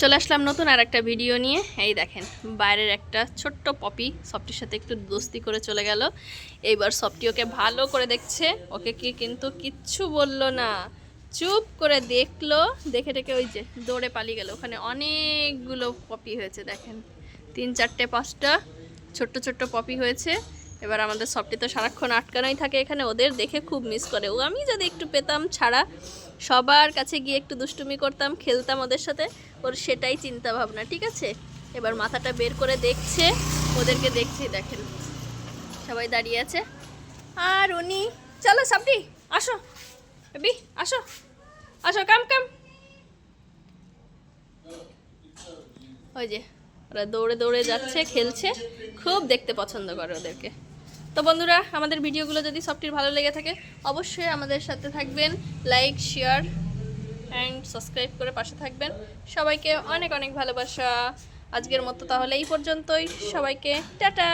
চলে আসলাম নতুন আর একটা ভিডিও নিয়ে। এই দেখেন বাইরের একটা ছোট্ট পপি সফটির সাথে একটু দোস্তি করে চলে গেল। এইবার সফটি ওকে ভালো করে দেখছে, ওকে কি কিন্তু কিচ্ছু বললো না, চুপ করে দেখলো, দেখে দেখে ওই যে দৌড়ে পালিয়ে গেল। ওখানে অনেকগুলো পপি হয়েছে, দেখেন 3, 4, 5টা ছোট্ট ছোট্ট পপি হয়েছে। এবার আমাদের সফটি তো সারাক্ষণ আটকানোই থাকে এখানে, ওদের দেখে খুব মিস করে ও। আমি যদি একটু পেতাম ছাড়া, সবার কাছে গিয়ে একটু দুষ্টুমি করতাম, খেলতাম ওদের সাথে, ওর সেটাই চিন্তা ভাবনা। ঠিক আছে, এবার মাথাটা বের করে দেখছে, ওদেরকে দেখছি, দেখেন সবাই দাঁড়িয়ে আছে। আর উনি, চলো সফটি আসো, বেবি আসো আসো, কাম কাম। ওই যে ওরা দৌড়ে দৌড়ে যাচ্ছে, খেলছে, খুব দেখতে পছন্দ করে ওদেরকে। তো বন্ধুরা, আমাদের ভিডিওগুলো যদি সফটির ভালো লেগে থাকে অবশ্যই আমাদের সাথে থাকবেন, লাইক শেয়ার অ্যান্ড সাবস্ক্রাইব করে পাশে থাকবেন। সবাইকে অনেক অনেক ভালোবাসা। আজকের মতো তাহলে এই পর্যন্তই, সবাইকে টাটা।